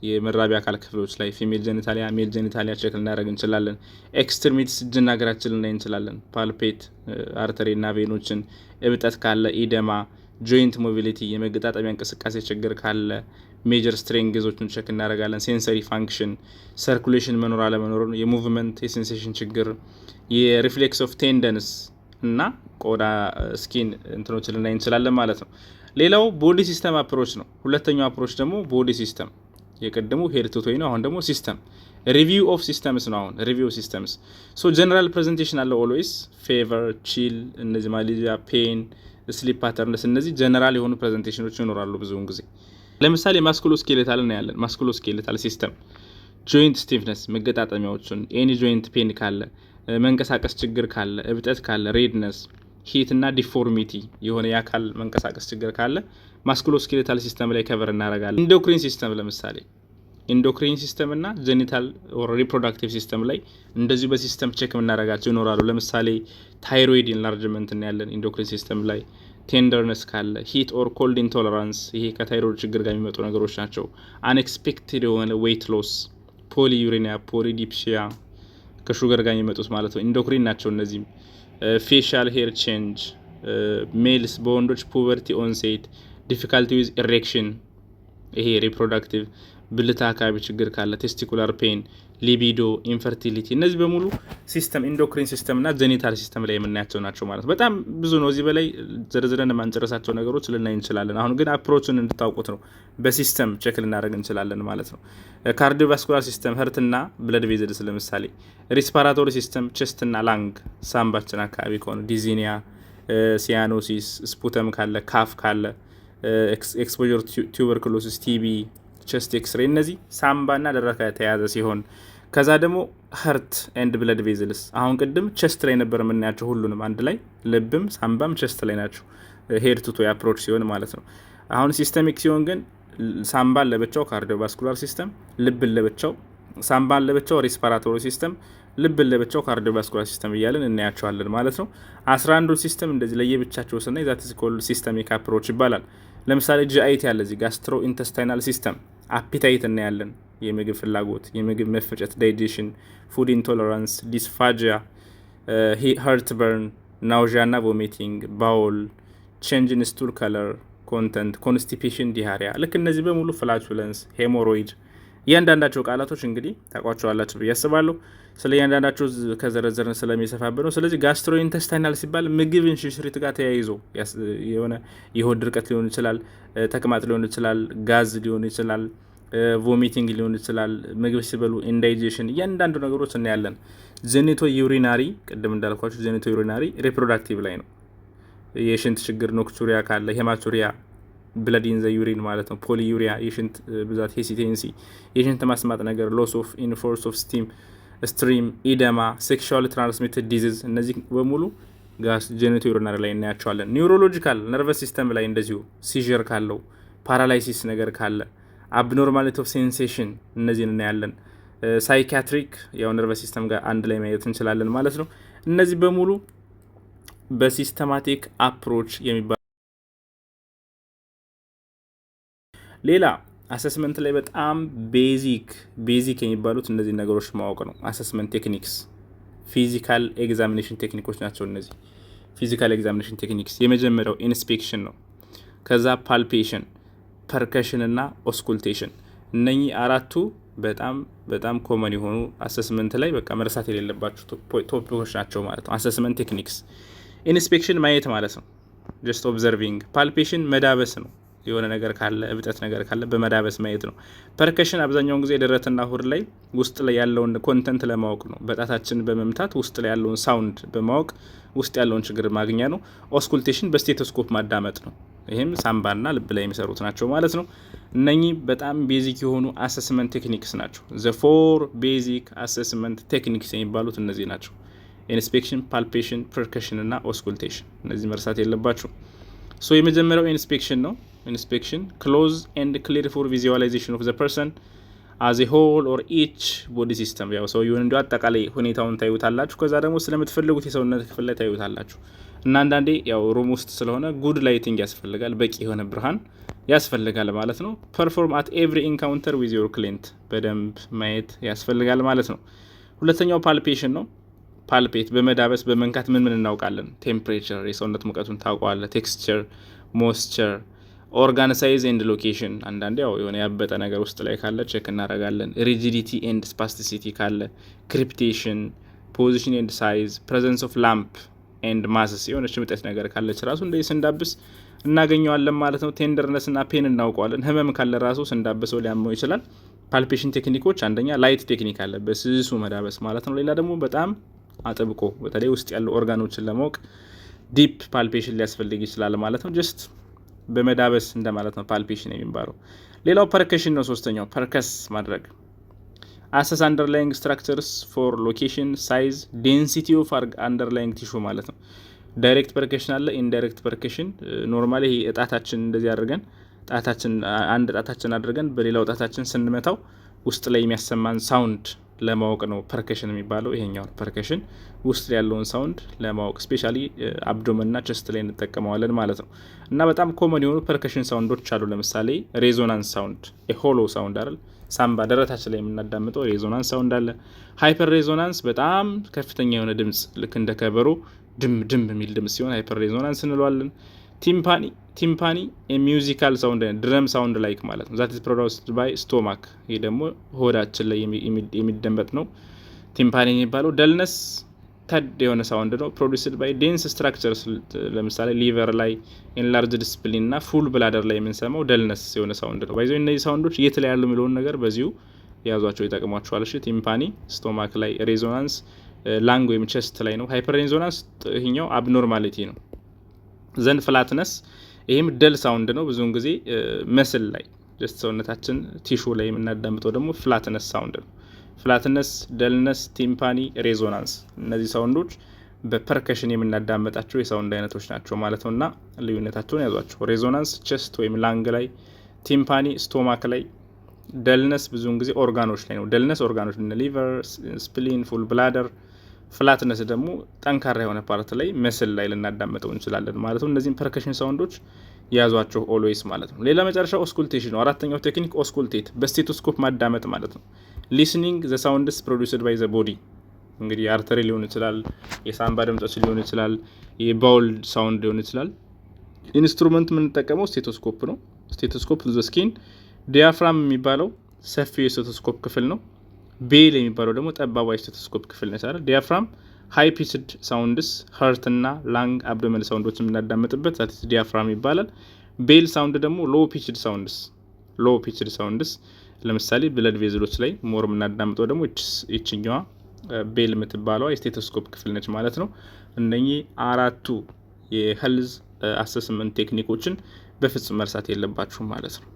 የመራቢያ አካል ክፍሎች ላይ ፊሜል ጄኒታሊያ፣ ሜል ጄኒታሊያ ቼክ ልናደርግ እንችላለን። ኤክስትሪሚቲስ፣ እጅና እግራችን ልናይ እንችላለን። ፓልፔት፣ አርተሪ እና ቬኖችን፣ እብጠት ካለ፣ ኢደማ፣ ጆይንት ሞቢሊቲ፣ የመገጣጠሚያ እንቅስቃሴ ችግር ካለ፣ ሜጀር ስትሬንግዞችን ቼክ እናደርጋለን። ሴንሰሪ ፋንክሽን፣ ሰርኩሌሽን መኖር አለመኖር፣ የሙቭመንት የሴንሴሽን ችግር፣ የሪፍሌክስ ኦፍ ቴንደንስ እና ቆዳ ስኪን እንትኖችን ልናይ እንችላለን ማለት ነው። ሌላው ቦዲ ሲስተም አፕሮች ነው። ሁለተኛው አፕሮች ደግሞ ቦዲ ሲስተም፣ የቀደሙ ሄድ ቱ ቶይ ነው። አሁን ደግሞ ሲስተም ሪቪው ኦፍ ሲስተምስ ነው። አሁን ሪቪው ሲስተምስ ጀነራል ፕሬዘንቴሽን አለ ኦልዌይስ፣ ፌቨር፣ ቺል፣ እነዚህ ማሌዥያ፣ ፔን፣ ስሊፕ ፓተርንስ፣ እነዚህ ጀነራል የሆኑ ፕሬዘንቴሽኖች ይኖራሉ ብዙውን ጊዜ። ለምሳሌ ማስኩሎስኬሌታል ነው ያለን። ማስኩሎስኬሌታል ሲስተም ጆይንት ስቲፍነስ፣ መገጣጠሚያዎችን፣ ኤኒ ጆይንት ፔን ካለ፣ መንቀሳቀስ ችግር ካለ፣ እብጠት ካለ፣ ሬድነስ፣ ሂት እና ዲፎርሚቲ የሆነ የአካል መንቀሳቀስ ችግር ካለ ማስኩሎስኬሌታል ሲስተም ላይ ከቨር እናደርጋለን። ኢንዶክሪን ሲስተም ለምሳሌ ኢንዶክሪን ሲስተም እና ጄኒታል ኦር ሪፕሮዳክቲቭ ሲስተም ላይ እንደዚሁ በሲስተም ቼክ የምናደርጋቸው ይኖራሉ። ለምሳሌ ታይሮይድ ኢንላርጅመንት እናያለን ኢንዶክሪን ሲስተም ላይ። ቴንደርነስ ካለ፣ ሂት ኦር ኮልድ ኢንቶለራንስ፣ ይሄ ከታይሮይድ ችግር ጋር የሚመጡ ነገሮች ናቸው። አንኤክስፔክትድ የሆነ ዌይት ሎስ፣ ፖሊዩሪኒያ፣ ፖሊዲፕሺያ ከሹገር ጋር የሚመጡት ማለት ነው ኢንዶክሪን ናቸው እነዚህም። ፌሻል ሄር ቼንጅ፣ ሜልስ በወንዶች ፑበርቲ ኦንሴት፣ ዲፊካልቲ ዊዝ ኢሬክሽን ይሄ ሪፕሮዳክቲቭ ብልት አካባቢ ችግር ካለ፣ ቴስቲኩላር ፔን፣ ሊቢዶ፣ ኢንፈርቲሊቲ እነዚህ በሙሉ ሲስተም ኢንዶክሪን ሲስተም እና ጄኒታል ሲስተም ላይ የምናያቸው ናቸው ማለት ነው። በጣም ብዙ ነው። እዚህ በላይ ዘርዝረን የማንጨረሳቸው ነገሮች ልናይ እንችላለን። አሁን ግን አፕሮቹን እንድታውቁት ነው። በሲስተም ቼክ ልናደርግ እንችላለን ማለት ነው። ካርዲዮቫስኩላር ሲስተም ህርትና ብለድ ቬዝልስ ለምሳሌ። ሪስፓራቶሪ ሲስተም ቼስትና ላንግ ሳምባችን አካባቢ ከሆነ ዲዚኒያ፣ ሲያኖሲስ፣ ስፑተም ካለ፣ ካፍ ካለ፣ ኤክስፖዠር ቱበርኩሎሲስ፣ ቲቢ፣ ቸስት ኤክስሬ እነዚህ ሳምባና ደረት ጋር የተያያዘ ሲሆን ከዛ ደግሞ ሀርት ኤንድ ብለድ ቬዝልስ አሁን ቅድም ቸስት ላይ ነበር የምናያቸው ሁሉንም አንድ ላይ ልብም ሳምባም ቸስት ላይ ናቸው። ሄድ ቱቶ አፕሮች ሲሆን ማለት ነው። አሁን ሲስተሚክ ሲሆን ግን ሳምባን ለብቻው ካርዲዮቫስኩላር ሲስተም፣ ልብን ለብቻው፣ ሳምባን ለብቻው ሪስፓራቶሪ ሲስተም፣ ልብን ለብቻው ካርዲዮቫስኩላር ሲስተም እያለን እናያቸዋለን ማለት ነው። 11ዱ ሲስተም እንደዚህ ለየብቻቸው ስናይ ዛት ኢዝ ኮልድ ሲስተሚክ አፕሮች ይባላል። ለምሳሌ ጂአይቲ ያለ እዚህ ጋስትሮ ኢንተስታይናል ሲስተም አፒታይት እናያለን። የምግብ ፍላጎት፣ የምግብ መፈጨት፣ ዳይጀሽን፣ ፉድ ኢንቶለራንስ፣ ዲስፋጂያ፣ ሀርትበርን፣ ናውዣ እና ቮሚቲንግ፣ ባውል፣ ቼንጅ ኢን ስቱል ከለር ኮንተንት፣ ኮንስቲፔሽን፣ ዲሃሪያ ልክ እነዚህ በሙሉ ፍላቹለንስ፣ ሄሞሮይድ እያንዳንዳቸው ቃላቶች እንግዲህ ታውቋቸዋላችሁ ብዬ አስባለሁ። ስለ እያንዳንዳቸው ከዘረዘርን ስለሚሰፋብን ነው። ስለዚህ ጋስትሮ ኢንተስታይናል ሲባል ምግብ እንሽርሽሪት ጋር ተያይዞ የሆነ የሆድ ድርቀት ሊሆን ይችላል፣ ተቅማጥ ሊሆን ይችላል፣ ጋዝ ሊሆን ይችላል፣ ቮሚቲንግ ሊሆን ይችላል፣ ምግብ ሲበሉ ኢንዳይጀሽን እያንዳንዱ ነገሮች እናያለን። ጄኒቶ ዩሪናሪ ቅድም እንዳልኳችሁ ጄኒቶ ዩሪናሪ ሪፕሮዳክቲቭ ላይ ነው። የሽንት ችግር ኖክቹሪያ ካለ፣ ሄማቹሪያ ብለድ ኢን ዘ ዩሪን ማለት ነው። ፖሊዩሪያ የሽንት ብዛት፣ ሄሲቴንሲ የሽንት ማስማጥ ነገር፣ ሎስ ኦፍ ኢንፎርስ ኦፍ ስትሪም፣ ኢደማ፣ ሴክሹዋል ትራንስሚትድ ዲዚዝ እነዚህ በሙሉ ጋስ ጄኒቶ ዩሪናሪ ላይ እናያቸዋለን። ኒውሮሎጂካል ነርቨስ ሲስተም ላይ እንደዚሁ ሲዥር ካለው፣ ፓራላይሲስ ነገር ካለ፣ አብኖርማሊቲ ኦፍ ሴንሴሽን እነዚህን እናያለን። ሳይኪያትሪክ ያው ነርቨስ ሲስተም ጋር አንድ ላይ ማየት እንችላለን ማለት ነው። እነዚህ በሙሉ በሲስተማቲክ አፕሮች የሚባሉ ሌላ አሰስመንት ላይ በጣም ቤዚክ የሚባሉት እነዚህ ነገሮች ማወቅ ነው። አሰስመንት ቴክኒክስ ፊዚካል ኤግዛሚኔሽን ቴክኒኮች ናቸው። እነዚህ ፊዚካል ኤግዛሚኔሽን ቴክኒክስ የመጀመሪያው ኢንስፔክሽን ነው። ከዛ ፓልፔሽን፣ ፐርከሽን እና ኦስኩልቴሽን እነኚህ አራቱ በጣም ኮመን የሆኑ አሰስመንት ላይ በቃ መርሳት የሌለባቸው ቶፒኮች ናቸው ማለት ነው። አሰስመንት ቴክኒክስ ኢንስፔክሽን ማየት ማለት ነው፣ ጀስት ኦብዘርቪንግ። ፓልፔሽን መዳበስ ነው፣ የሆነ ነገር ካለ እብጠት ነገር ካለ በመዳበስ ማየት ነው። ፐርከሽን አብዛኛውን ጊዜ ደረትና ሆድ ላይ ውስጥ ላይ ያለውን ኮንተንት ለማወቅ ነው። በጣታችን በመምታት ውስጥ ላይ ያለውን ሳውንድ በማወቅ ውስጥ ያለውን ችግር ማግኛ ነው። ኦስኩልቴሽን በስቴቶስኮፕ ማዳመጥ ነው። ይህም ሳምባና ልብ ላይ የሚሰሩት ናቸው ማለት ነው። እነኚህ በጣም ቤዚክ የሆኑ አሰስመንት ቴክኒክስ ናቸው። ዘ ፎር ቤዚክ አሰስመንት ቴክኒክስ የሚባሉት እነዚህ ናቸው። ኢንስፔክሽን፣ ፓልፔሽን፣ ፐርከሽን እና ኦስኩልቴሽን እነዚህ መርሳት የለባቸው። ሶ የመጀመሪያው ኢንስፔክሽን ነው። ኢንስፔክሽን ክሎዝ ኤንድ ክሊር ፎር ቪዥዋላይዜሽን ኦፍ ዘ ፐርሰን አዝ ኤ ሆል ኦር ኢች ቦዲ ሲስተም። ያው ሰውየውን እንዲሁ አጠቃላይ ሁኔታውን ታዩታላችሁ። ከዛ ደግሞ ስለምትፈልጉት የሰውነት ክፍል ላይ ታዩታላችሁ። እና አንዳንዴ ያው ሩም ውስጥ ስለሆነ ጉድ ላይቲንግ ያስፈልጋል፣ በቂ የሆነ ብርሃን ያስፈልጋል ማለት ነው። ፐርፎርም አት ኤቭሪ ኢንካውንተር ዊዝ ዮር ክሊንት በደንብ ማየት ያስፈልጋል ማለት ነው። ሁለተኛው ፓልፔሽን ነው። ፓልፔት በመዳበስ በመንካት ምን እናውቃለን? ቴምፕሬቸር የሰውነት ሙቀቱን ታውቀዋለ። ቴክስቸር፣ ሞስቸር፣ ኦርጋን ሳይዝ ኤንድ ሎኬሽን አንዳንዴ ያው የሆነ ያበጠ ነገር ውስጥ ላይ ካለ ቼክ እናደርጋለን። ሪጂዲቲ ኤንድ ስፓስቲሲቲ ካለ፣ ክሪፕቴሽን፣ ፖዚሽን ኤንድ ሳይዝ፣ ፕሬዘንስ ኦፍ ላምፕ ኤንድ ማስስ የሆነች ምጠት ነገር ካለች ራሱ እንደዚህ ስንዳብስ እናገኘዋለን ማለት ነው። ቴንደርነስ እና ፔን እናውቀዋለን። ህመም ካለ ራሱ ስንዳብሰው ሊያመው ይችላል። ፓልፔሽን ቴክኒኮች አንደኛ ላይት ቴክኒክ አለ፣ በስሱ መዳበስ ማለት ነው። ሌላ ደግሞ በጣም አጥብቆ በተለይ ውስጥ ያሉ ኦርጋኖችን ለማወቅ ዲፕ ፓልፔሽን ሊያስፈልግ ይችላል ማለት ነው። ጀስት በመዳበስ እንደማለት ነው ፓልፔሽን የሚባለው። ሌላው ፐርከሽን ነው። ሶስተኛው ፐርከስ ማድረግ አሰስ አንደርላይንግ ስትራክቸርስ ፎር ሎኬሽን፣ ሳይዝ፣ ዴንሲቲ ኦፍ አንደርላይንግ ቲሹ ማለት ነው። ዳይሬክት ፐርከሽን አለ፣ ኢንዳይሬክት ፐርከሽን። ኖርማሊ እጣታችን እንደዚህ አድርገን አንድ ጣታችን አድርገን በሌላው ጣታችን ስንመታው ውስጥ ላይ የሚያሰማን ሳውንድ ለማወቅ ነው ፐርከሽን የሚባለው። ይሄኛው ፐርከሽን ውስጥ ያለውን ሳውንድ ለማወቅ ስፔሻሊ አብዶመንና ቸስት ላይ እንጠቀመዋለን ማለት ነው። እና በጣም ኮመን የሆኑ ፐርከሽን ሳውንዶች አሉ። ለምሳሌ ሬዞናንስ ሳውንድ፣ ሆሎ ሳውንድ አይደል፣ ሳምባ ደረታችን ላይ የምናዳምጠው ሬዞናንስ ሳውንድ አለ። ሃይፐር ሬዞናንስ በጣም ከፍተኛ የሆነ ድምጽ ልክ እንደ ከበሮ ድም ድም የሚል ድምጽ ሲሆን ሃይፐር ሬዞናንስ እንለዋለን። ቲምፓኒ ሚውዚካል ሳውንድ ድረም ሳውንድ ላይክ ማለት ነው። ዛት ኢዝ ፕሮዲውስድ ባይ ስቶማክ። ይሄ ደግሞ ሆዳችን ላይ የሚደመጥ ነው ቲምፓኒ የሚባለው። ደልነስ ተድ የሆነ ሳውንድ ነው። ፕሮዲውስድ ባይ ዴንስ ስትራክቸርስ፣ ለምሳሌ ሊቨር ላይ ኢንላርጅድ ስፕሊን እና ፉል ብላደር ላይ የምንሰማው ደልነስ የሆነ ሳውንድ ነው። ባይዘው እነዚህ ሳውንዶች የት ላይ ያሉ የሚለውን ነገር በዚሁ ያዟቸው ይጠቅሟቸዋል። እሺ ቲምፓኒ ስቶማክ ላይ፣ ሬዞናንስ ላንግ ወይም ቸስት ላይ ነው። ሃይፐር ሬዞናንስ ይሄኛው አብኖርማሊቲ ነው። ዘንድ ፍላትነስ ይሄም ደል ሳውንድ ነው። ብዙውን ጊዜ መስል ላይ ጀስት ሰውነታችን ቲሹ ላይ የምናዳምጠው ደግሞ ፍላትነስ ሳውንድ ነው። ፍላትነስ፣ ደልነስ፣ ቲምፓኒ፣ ሬዞናንስ እነዚህ ሳውንዶች በፐርከሽን የምናዳመጣቸው የሳውንድ አይነቶች ናቸው ማለት ነው። እና ልዩነታቸውን ያዟቸው። ሬዞናንስ ቸስት ወይም ላንግ ላይ፣ ቲምፓኒ ስቶማክ ላይ፣ ደልነስ ብዙውን ጊዜ ኦርጋኖች ላይ ነው። ደልነስ ኦርጋኖች ሊቨር፣ ስፕሊን፣ ፉል ብላደር። ፍላትነስ ደግሞ ጠንካራ የሆነ ፓርት ላይ መስል ላይ ልናዳመጠው እንችላለን ማለት ነው። እነዚህም ፐርከሽን ሳውንዶች ያዟቸው ኦልዌይስ ማለት ነው። ሌላ መጨረሻ ኦስኩልቴሽን ነው። አራተኛው ቴክኒክ ኦስኩልቴት በስቴቶስኮፕ ማዳመጥ ማለት ነው። ሊስኒንግ ዘ ሳውንድስ ፕሮዲውስድ ባይ ዘ ቦዲ። እንግዲህ አርተሪ ሊሆን ይችላል፣ የሳምባ ድምጾች ሊሆን ይችላል፣ የባውል ሳውንድ ሊሆን ይችላል። ኢንስትሩመንት የምንጠቀመው ስቴቶስኮፕ ነው። ስቴቶስኮፕ ዘ ስኪን። ዲያፍራም የሚባለው ሰፊው የስቴቶስኮፕ ክፍል ነው። ቤል የሚባለው ደግሞ ጠባቧ የስቴቶስኮፕ ክፍል ነች አይደል። ዲያፍራም ሃይ ፒችድ ሳውንድስ ሀርት እና ላንግ አብዶመን ሳውንዶች የምናዳምጥበት ዛት ዲያፍራም ይባላል። ቤል ሳውንድ ደግሞ ሎ ፒችድ ሳውንድስ ለምሳሌ ብለድ ቬዝሎች ላይ ሞር የምናዳምጠው ደግሞ ይችኛዋ ቤል የምትባለዋ የስቴቶስኮፕ ክፍል ነች ማለት ነው። እነኚህ አራቱ የሄልዝ አሰስመንት ቴክኒኮችን በፍጹም መርሳት የለባችሁ ማለት ነው።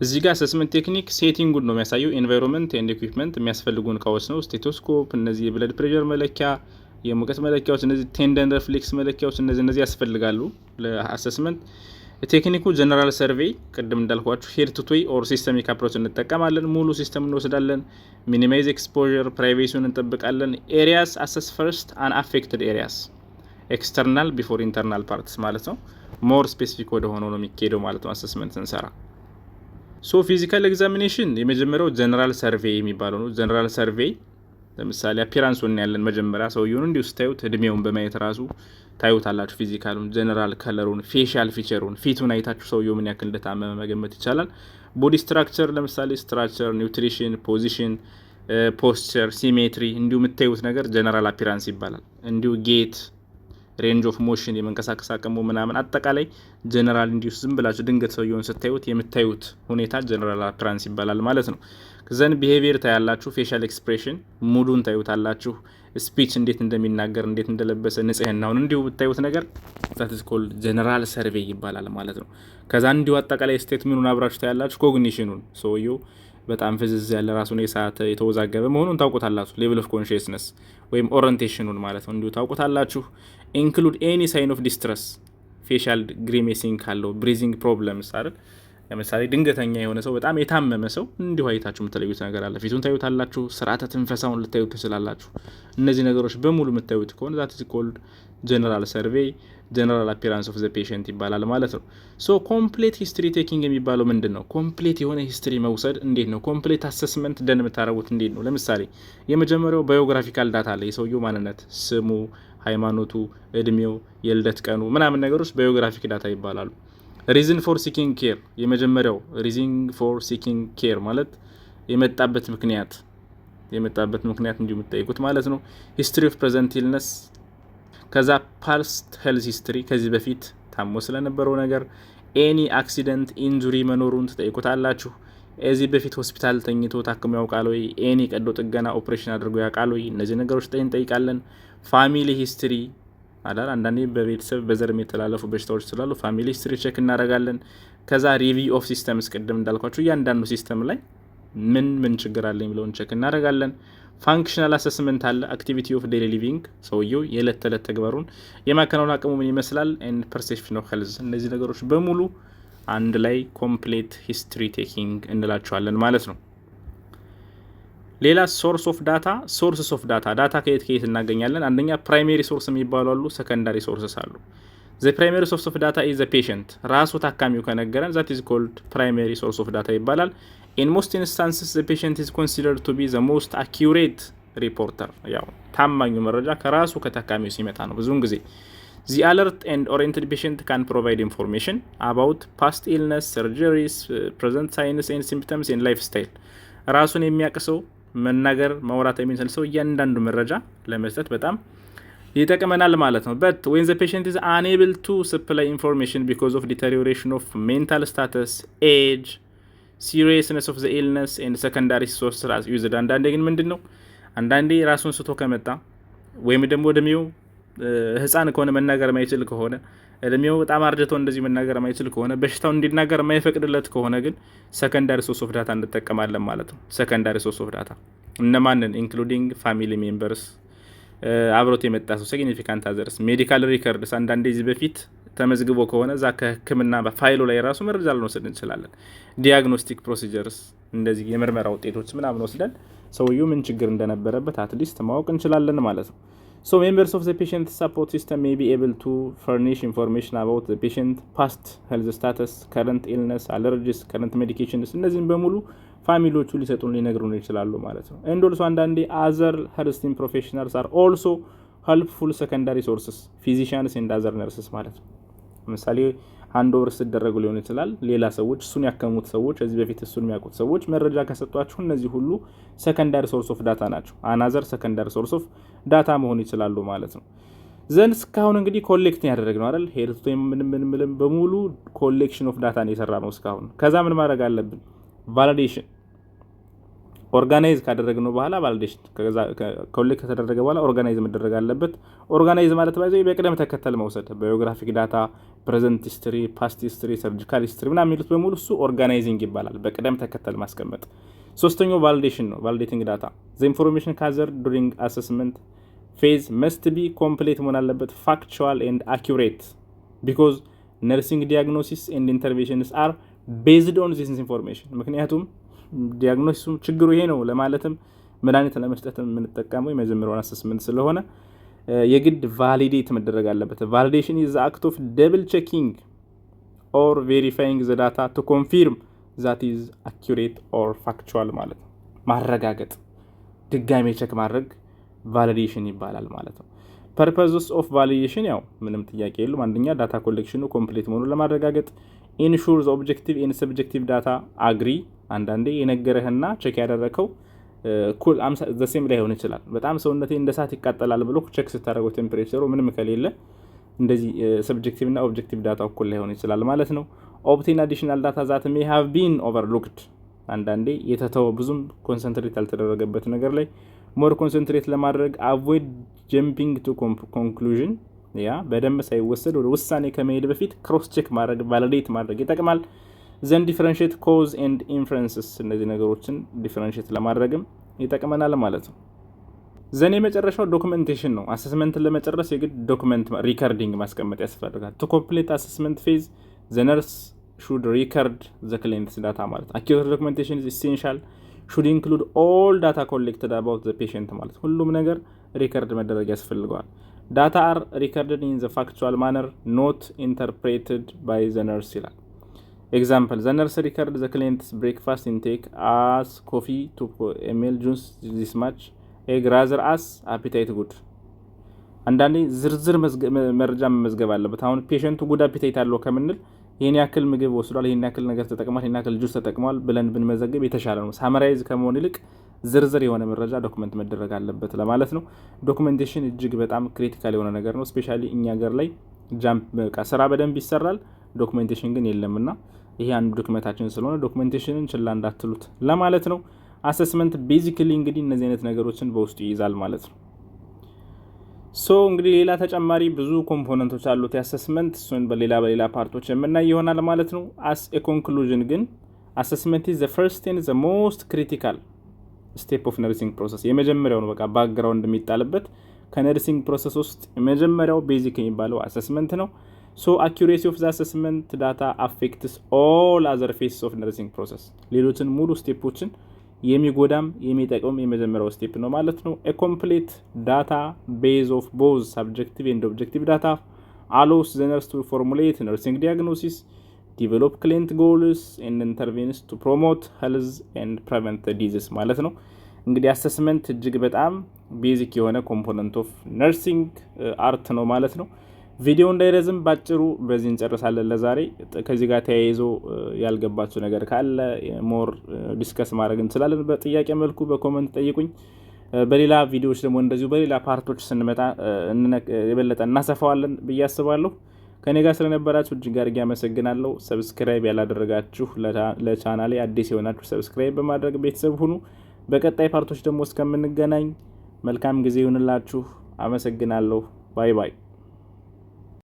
እዚህ ጋር አሰስመንት ቴክኒክ ሴቲንጉን ነው የሚያሳየው። ኤንቫይሮንመንት ኤንድ ኢኩዊፕመንት የሚያስፈልጉን እቃዎች ነው። ስቴቶስኮፕ፣ እነዚህ የብለድ ፕሬሸር መለኪያ፣ የሙቀት መለኪያዎች፣ እነዚህ ቴንደን ሪፍሌክስ መለኪያዎች እነዚህ ያስፈልጋሉ ለአሰስመንት። ቴክኒኩ ጀነራል ሰርቬይ ቅድም እንዳልኳችሁ ሄድ ቱ ቶይ ኦር ሲስተሚክ አፕሮች እንጠቀማለን። ሙሉ ሲስተም እንወስዳለን። ሚኒማይዝ ኤክስፖዠር፣ ፕራይቬሲውን እንጠብቃለን። ኤሪያስ አሰስ ፈርስት አን አፌክትድ ኤሪያስ ኤክስተርናል ቢፎር ኢንተርናል ፓርትስ ማለት ነው። ሞር ስፔሲፊክ ወደ ሆነው ነው የሚካሄደው ማለት ነው አሰስመንት ስንሰራ። ሶ ፊዚካል ኤግዛሚኔሽን የመጀመሪያው ጀነራል ሰርቬይ የሚባለው ነው። ጀነራል ሰርቬይ ለምሳሌ አፒራንሱን ያለን መጀመሪያ ሰውየውን እንዲሁ ስታዩት እድሜውን በማየት ራሱ ታዩታላችሁ። ፊዚካሉን፣ ጀነራል ከለሩን፣ ፌሻል ፊቸሩን፣ ፊቱን አይታችሁ ሰውየው ምን ያክል እንደታመመ መገመት ይቻላል። ቦዲ ስትራክቸር ለምሳሌ ስትራክቸር፣ ኒውትሪሽን፣ ፖዚሽን፣ ፖስቸር፣ ሲሜትሪ እንዲሁ የምታዩት ነገር ጀነራል አፒራንስ ይባላል። እንዲሁ ጌት፣ ሬንጅ ኦፍ ሞሽን የመንቀሳቀስ አቅሙ ምናምን አጠቃላይ ጀነራል እንዲሁ ዝም ብላችሁ ድንገት ሰውየውን ስታዩት የምታዩት ሁኔታ ጀነራል አፒራንስ ይባላል ማለት ነው። ዘን ቢሄቪየር ታያላችሁ፣ ፌሻል ኤክስፕሬሽን ሙሉን ታዩታላችሁ፣ ስፒች እንዴት እንደሚናገር እንዴት እንደለበሰ ንጽህናውን እንዲሁ ብታዩት ነገር that is called ጀነራል ሰርቬይ ይባላል ማለት ነው። ከዛ እንዲሁ አጠቃላይ ስቴትመንቱን አብራችሁ ታያላችሁ። ኮግኒሽኑን ሰውየው በጣም ፍዝዝ ያለ ራሱን የሳተ የተወዛገበ መሆኑን ታውቁታላችሁ። ሌቭል ኦፍ ኮንሺየስነስ ወይም ኦሪየንቴሽኑን ማለት ነው እንዲሁ ታውቁታላችሁ። ኢንክሉድ ኤኒ ሳይን ኦፍ ዲስትረስ ፌሻል ግሪሜሲንግ ካለው ብሪዚንግ ፕሮብለምስ አይደል። ለምሳሌ ድንገተኛ የሆነ ሰው በጣም የታመመ ሰው እንዲሁ አይታችሁ የምትለዩት ነገር አለ። ፊቱን ታዩታላችሁ፣ ስርዓተ ትንፈሳውን ልታዩት ትችላላችሁ። እነዚህ ነገሮች በሙሉ የምታዩት ከሆነ that is called ጀነራል ሰርቬይ ጀነራል አፒራንስ ኦፍ ዘ ፔሸንት ይባላል ማለት ነው። ሶ ኮምፕሌት ሂስትሪ ቴኪንግ የሚባለው ምንድን ነው? ኮምፕሌት የሆነ ሂስትሪ መውሰድ እንዴት ነው? ኮምፕሌት አሰስመንት ደን የምታደርጉት እንዴት ነው? ለምሳሌ የመጀመሪያው ባዮግራፊካል ዳታ አለ። የሰውየው ማንነት፣ ስሙ፣ ሃይማኖቱ፣ እድሜው፣ የልደት ቀኑ ምናምን ነገሮች ባዮግራፊክ ዳታ ይባላሉ። ሪዝን ፎር ሲኪንግ ኬር የመጀመሪያው ሪዝን ፎር ሲኪንግ ኬር ማለት የመጣበት ምክንያት እንዲሁ የምትጠይቁት ማለት ነው። ሂስትሪ ኦፍ ፕሬዘንት ኢልነስ፣ ከዛ ፓስት ሄልዝ ሂስትሪ ከዚህ በፊት ታሞ ስለነበረው ነገር፣ ኤኒ አክሲደንት ኢንጁሪ መኖሩን ትጠይቁታላችሁ። እዚህ በፊት ሆስፒታል ተኝቶ ታክሞ ያውቃል ወይ? ኤኒ ቀዶ ጥገና ኦፕሬሽን አድርጎ ያውቃል ወይ? እነዚህ ነገሮች እንጠይቃለን። ፋሚሊ ሂስትሪ አዳር አንዳንዴ በቤተሰብ በዘር የሚተላለፉ በሽታዎች ስላሉ ፋሚሊ ሂስትሪ ቼክ እናደርጋለን። ከዛ ሪቪው ኦፍ ሲስተምስ ቅድም እንዳልኳችሁ እያንዳንዱ ሲስተም ላይ ምን ችግር አለ የሚለውን ቼክ እናደርጋለን። ፋንክሽናል አሰስመንት አለ። አክቲቪቲ ኦፍ ዴይሊ ሊቪንግ ሰውየው የዕለት ተዕለት ተግባሩን የማከናወን አቅሙ ምን ይመስላል። ኤንድ ፐርሴፕሽን ኦፍ ሄልዝ እነዚህ ነገሮች በሙሉ አንድ ላይ ኮምፕሌት ሂስትሪ ቴኪንግ እንላቸዋለን ማለት ነው። ሌላ ሶርስ ኦፍ ዳታ ሶርስስ ኦፍ ዳታ ከየት እናገኛለን? አንደኛ ፕራይሜሪ ሶርስ የሚባሉ አሉ፣ ሰከንዳሪ ሶርስስ አሉ። ዘ ፕራይሜሪ ሶርስ ኦፍ ዳታ ኢዝ ዘ ፔሸንት ራሱ ታካሚው ከነገረን ዛት ኢዝ ኮልድ ፕራይሜሪ ሶርስ ኦፍ ዳታ ይባላል። ኢን ሞስት ኢንስታንስስ ዘ ፔሸንት ኢዝ ኮንሲደርድ ቱ ቢ ዘ ሞስት አኪዩሬት ሪፖርተር። ያው ታማኙ መረጃ ከራሱ ከታካሚው ሲመጣ ነው ብዙውን ጊዜ። The alert and oriented patient can provide information about past illness, surgeries, present signs and symptoms and lifestyle. ራሱን የሚያቅሰው መናገር ማውራት የሚችል ሰው እያንዳንዱ መረጃ ለመስጠት በጣም ይጠቅመናል ማለት ነው። but when the patient is unable to supply information because of deterioration of mental status, age, seriousness of the illness and secondary sources as used. አንዳንዴ ግን ምንድነው አንዳንዴ ራሱን ስቶ ከመጣ ወይም ደግሞ እድሜው ህፃን ከሆነ መናገር ማይችል ከሆነ እድሜው በጣም አርጅቶ እንደዚህ መናገር ማይችል ከሆነ በሽታው እንዲናገር ማይፈቅድለት ከሆነ ግን ሰከንዳሪ ሶርስ ኦፍ ዳታ እንጠቀማለን ማለት ነው። ሰከንዳሪ ሶርስ ኦፍ ዳታ እነማንን ኢንክሉዲንግ ፋሚሊ ሜምበርስ፣ አብሮት የመጣ ሰው፣ ሲግኒፊካንት አዘርስ፣ ሜዲካል ሪከርድስ አንዳንዴ እዚህ በፊት ተመዝግቦ ከሆነ እዛ ከህክምና በፋይሉ ላይ ራሱ መረጃ ልንወስድ እንችላለን። ዲያግኖስቲክ ፕሮሲጀርስ እንደዚህ የምርመራ ውጤቶች ምናምን ወስደን ሰውየው ምን ችግር እንደነበረበት አትሊስት ማወቅ እንችላለን ማለት ነው። So members of the patient support system may be able to furnish information about the patient past health status, current illness, allergies, current medications እነዚህን በሙሉ ፋሚሊዎቹ ሊሰጡን ሊነግሩን ይችላሉ ማለት ነው። and also አንዳንዴ other health professionals are also helpful secondary sources, physicians and other nurses ማለት ነው። ለምሳሌ አንድ ወር ሲደረጉ ሊሆን ይችላል ሌላ ሰዎች እሱን ያከሙት ሰዎች እዚህ በፊት እሱን የሚያውቁት ሰዎች መረጃ ከሰጧችሁ እነዚህ ሁሉ ሰከንዳሪ ሶርስ ኦፍ ዳታ ናቸው። አናዘር ሰከንዳሪ ሶርስ ኦፍ ዳታ መሆን ይችላሉ ማለት ነው። ዘን እስካሁን እንግዲህ ኮሌክት ያደረግነው አይደል ሄልት ምን በሙሉ ኮሌክሽን ኦፍ ዳታ ነው የሰራነው እስካሁን። ከዛ ምን ማድረግ አለብን? ቫሊዴሽን ኦርጋናይዝ ካደረግነው በኋላ ቫሊዴሽን ኮሌክት ከተደረገ በኋላ ኦርጋናይዝ መደረግ አለበት። ኦርጋናይዝ ማለት ባይዘይ በቅደም ተከተል መውሰድ ባዮግራፊክ ዳታ፣ ፕሬዘንት ሂስትሪ፣ ፓስት ሂስትሪ፣ ሰርጂካል ሂስትሪ ምናምን የሚሉት በሙሉ እሱ ኦርጋናይዚንግ ይባላል፣ በቅደም ተከተል ማስቀመጥ። ሶስተኛው ቫሊዴሽን ነው። ቫሊዴቲንግ ዳታ ዘ ኢንፎርሜሽን ጋዘርድ ዱሪንግ አሰስመንት ፌዝ መስት ቢ ኮምፕሌት መሆን አለበት፣ ፋክቹዋል ኤንድ አኪዩሬት ቢኮዝ ነርሲንግ ዲያግኖሲስ ኤንድ ኢንተርቬንሽንስ አር ቤዝድ ኦን ዚስ ኢንፎርሜሽን። ምክንያቱም ዲያግኖሲሱ ችግሩ ይሄ ነው ለማለትም መድኃኒት ለመስጠት የምንጠቀመው የመጀመሪያውን አሰስመንት ስለሆነ የግድ ቫሊዴት መደረግ አለበት። ቫሊዴሽን ኢዝ ዘ አክት ኦፍ ደብል ቼኪንግ ኦር ቬሪፋይንግ ዘ ዳታ ቱ ኮንፊርም ዛት ኢዝ አኪዩሬት ኦር ፋክቹዋል ማለት ነው። ማረጋገጥ፣ ድጋሜ ቼክ ማድረግ ቫሊዴሽን ይባላል ማለት ነው። ፐርፐዝስ ኦፍ ቫሊዴሽን ያው ምንም ጥያቄ የለውም። አንደኛ ዳታ ኮሌክሽኑ ኮምፕሊት መሆኑን ለማረጋገጥ፣ ኢንሹር ዘ ኦብጀክቲቭ ኤንድ ሰብጀክቲቭ ዳታ አግሪ። አንዳንዴ የነገረህና ቼክ ያደረከው ኩል ዘ ሴም ላይ ሆነ ይችላል። በጣም ሰውነቴ እንደ ሳት ይቃጠላል ብሎ ቼክ ስታደርገው ቴምፕሬቸሩ ምንም ከሌለ እንደዚህ ሰብጀክቲቭ እና ኦብጀክቲቭ ዳታ እኩል ላይ ሆነ ይችላል ማለት ነው። ኦብቴን አዲሽናል ዳታ ዛት ሜይ ሃቭ ቢን ኦቨርሉክድ። አንዳንዴ የተተወ ብዙም ኮንሰንትሬት ያልተደረገበት ነገር ላይ ሞር ኮንሰንትሬት ለማድረግ አቮይድ ጀምፒንግ ቱ ኮንክሉዥን፣ ያ በደንብ ሳይወሰድ ወደ ውሳኔ ከመሄድ በፊት ክሮስ ቼክ ማድረግ ቫሊዴት ማድረግ ይጠቅማል። ዘን ዲፈረንሺየት ኮዝ ኤንድ ኢንፈረንስስ፣ እነዚህ ነገሮችን ዲፈረንሺየት ለማድረግም ይጠቅመናል ማለት ነው። ዘን የመጨረሻው ዶክመንቴሽን ነው። አሰስመንትን ለመጨረስ የግድ ዶክመንት ሪከርዲንግ ማስቀመጥ ያስፈልጋል። ቱ ኮምፕሊት አሰስመንት ፌዝ ዘ ነርስ ሹድ ሪከርድ ዘ ክሊየንትስ ዳታ ማለት ነው። አኪዩሬት ዶክመንቴሽን ኢዝ ኢሴንሻል ሹድ ኢንክሉድ ኦል ዳታ ኮሌክትድ አባውት ዘ ፔሸንት ማለት ሁሉም ነገር ሪከርድ መደረግ ያስፈልገዋል። ዳታ አር ሪከርድድ ኢን ዘ ፋክቹዋል ማነር ኖት ኢንተርፕሬትድ ባይ ዘ ነርስ ይላል። ኤግዛምፕል ዘ ነርስ ሪከርድ ዘ ክሊየንትስ ብሬክፋስት ኢንቴክ አስ ኮፊ 2 ml ጁስ ዚስ ማች ኤግ ራዘር አስ አፒታይት ጉድ። አንዳንዴ ዝርዝር መረጃ መመዝገብ አለበት። አሁን ፔሸንቱ ጉድ አፒታይት አለው ከምንል ይሄን ያክል ምግብ ወስዷል፣ ይሄን ያክል ነገር ተጠቅሟል፣ ይሄን ያክል ጁስ ተጠቅሟል ብለን ብንመዘግብ የተሻለ ነው። ሳመራይዝ ከመሆን ይልቅ ዝርዝር የሆነ መረጃ ዶክመንት መደረግ አለበት ለማለት ነው። ዶክመንቴሽን እጅግ በጣም ክሪቲካል የሆነ ነገር ነው። ስፔሻሊ እኛ ሀገር ላይ ስራ በደንብ ይሰራል፣ ዶክመንቴሽን ግን የለምና ይሄ አንዱ ድክመታችን ስለሆነ ዶክመንቴሽንን ችላ እንዳትሉት ለማለት ነው። አሰስመንት ቤዚክሊ እንግዲህ እነዚህ አይነት ነገሮችን በውስጡ ይይዛል ማለት ነው። ሶ እንግዲህ ሌላ ተጨማሪ ብዙ ኮምፖነንቶች አሉት የአሰስመንት፣ እሱን በሌላ ፓርቶች የምናይ ይሆናል ማለት ነው። አስ ኤ ኮንክሉዥን ግን አሰስመንት ኢዝ ዘ ፈርስት ኤንድ ዘ ሞስት ክሪቲካል ስቴፕ ኦፍ ነርሲንግ ፕሮሰስ። የመጀመሪያው ነው በቃ ባክግራውንድ የሚጣልበት ከነርሲንግ ፕሮሰስ ውስጥ የመጀመሪያው ቤዚክ የሚባለው አሰስመንት ነው። ሶ አኪዩሬሲ ኦፍ ዘ አሰስመንት ዳታ አፌክትስ ኦል አዘር ፌስስ ኦፍ ነርሲንግ ፕሮሰስ። ሌሎችን ሙሉ ስቴፖችን የሚጎዳም የሚጠቅም የመጀመሪያው ስቴፕ ነው ማለት ነው። a complete data base of both subjective and objective data allows the nurse to formulate nursing diagnosis, develop client goals and intervenes to promote health and prevent disease ማለት ነው። እንግዲህ አሰስመንት እጅግ በጣም ቤዚክ የሆነ ኮምፖነንት ኦፍ ነርሲንግ አርት ነው ማለት ነው። ቪዲዮ እንዳይረዝም ባጭሩ በዚህ እንጨርሳለን ለዛሬ። ከዚህ ጋር ተያይዞ ያልገባችሁ ነገር ካለ ሞር ዲስከስ ማድረግ እንችላለን። በጥያቄ መልኩ በኮሜንት ጠይቁኝ። በሌላ ቪዲዮዎች ደግሞ እንደዚሁ በሌላ ፓርቶች ስንመጣ የበለጠ እናሰፋዋለን ብዬ አስባለሁ። ከኔ ጋር ስለነበራችሁ እጅግ አድርጌ አመሰግናለሁ። ሰብስክራይብ ያላደረጋችሁ ለቻናሌ አዲስ የሆናችሁ ሰብስክራይብ በማድረግ ቤተሰብ ሁኑ። በቀጣይ ፓርቶች ደግሞ እስከምንገናኝ መልካም ጊዜ ይሁንላችሁ። አመሰግናለሁ። ባይ ባይ።